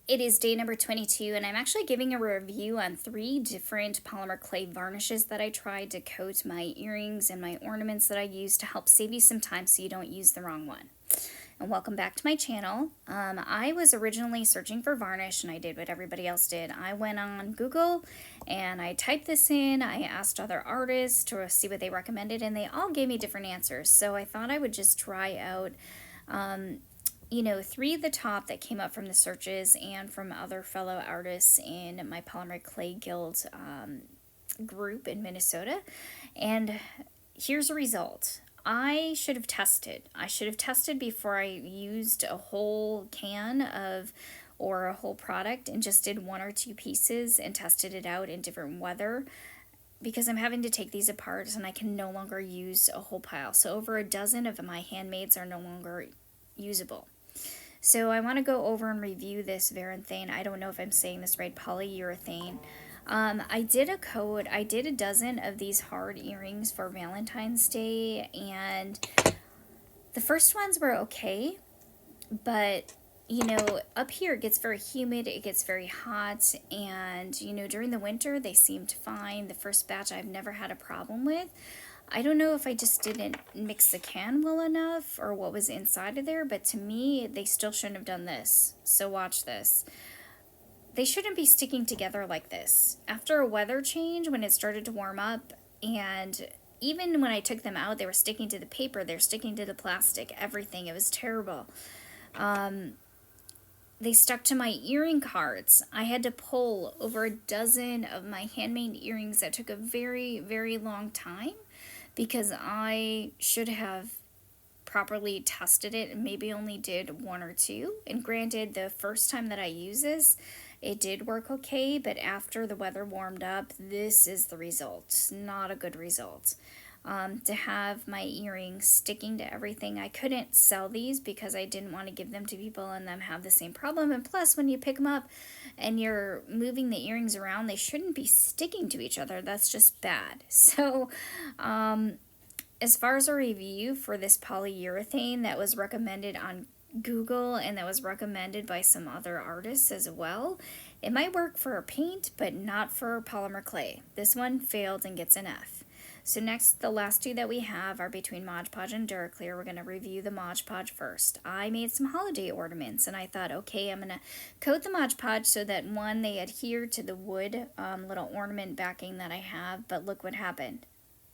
It is day number 22, and I'm actually giving a review on 3 different polymer clay varnishes that I tried to coat my earrings and my ornaments that I use to help save you some time so you don't use the wrong one. And welcome back to my channel. I was originally searching for varnish, and I did what everybody else did. I went on Google and I typed this in. I asked other artists to see what they recommended, and they all gave me different answers. So I thought I would just try out 3 of the top that came up from the searches and from other fellow artists in my Polymer Clay Guild group in Minnesota. And here's a result. I should have tested. I should have tested before I used a whole can of or a whole product and just did 1 or 2 pieces and tested it out in different weather, because I'm having to take these apart and I can no longer use a whole pile. So over a dozen of my handmaids are no longer usable. So I want to go over and review this Varanthane, I don't know if I'm saying this right, polyurethane. I did a dozen of these hard earrings for Valentine's Day, and the first ones were okay, but up here it gets very humid, it gets very hot, and during the winter they seemed fine. The first batch I've never had a problem with. I don't know if I just didn't mix the can well enough or what was inside of there, but to me, they still shouldn't have done this. So watch this. They shouldn't be sticking together like this. After a weather change, when it started to warm up, and even when I took them out, they were sticking to the paper, they're sticking to the plastic, everything. It was terrible. They stuck to my earring cards. I had to pull over a dozen of my handmade earrings. That took a very, very long time, because I should have properly tested it and maybe only did 1 or 2. And granted, the first time that I used this, it did work okay, but after the weather warmed up, this is the result. Not a good result. To have my earrings sticking to everything. I couldn't sell these because I didn't want to give them to people and them have the same problem. And plus, when you pick them up and you're moving the earrings around, they shouldn't be sticking to each other. That's just bad. So, as far as a review for this polyurethane that was recommended on Google and that was recommended by some other artists as well, it might work for paint, but not for polymer clay. This one failed and gets an F. So next, the last 2 that we have are between Mod Podge and DuraClear. We're going to review the Mod Podge first. I made some holiday ornaments, and I thought, okay, I'm going to coat the Mod Podge so that, 1, they adhere to the wood little ornament backing that I have, but look what happened.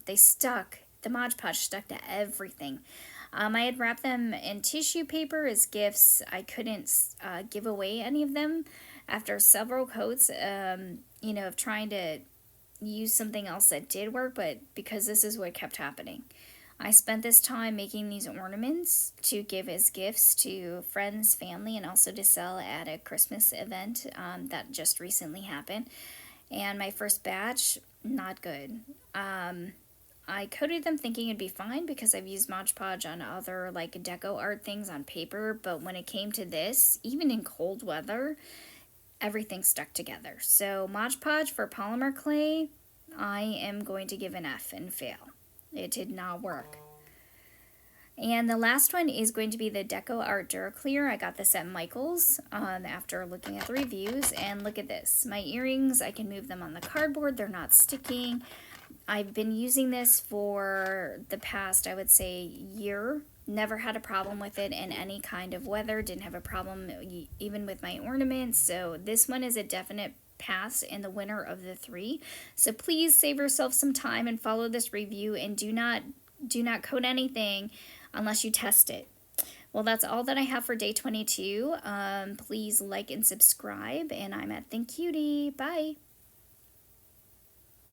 They stuck. The Mod Podge stuck to everything. I had wrapped them in tissue paper as gifts. I couldn't give away any of them after several coats, of trying to use something else that did work, but because this is what kept happening. I spent this time making these ornaments to give as gifts to friends, family, and also to sell at a Christmas event that just recently happened. And my first batch, not good. I coated them thinking it'd be fine because I've used Mod Podge on other like DecoArt things on paper, but when it came to this, even in cold weather, everything stuck together. So Mod Podge for polymer clay, I am going to give an F and fail. It did not work. And the last one is going to be the DecoArt DuraClear. I got this at Michael's after looking at the reviews, and look at this. My earrings, I can move them on the cardboard, they're not sticking. I've been using this for the past, I would say, year. Never had a problem with it in any kind of weather. Didn't have a problem even with my ornaments. So this one is a definite pass in the winner of the 3. So please save yourself some time and follow this review, and do not coat anything unless you test it. Well, that's all that I have for day 22. Please like and subscribe, and I'm at ThinkCutie. Bye.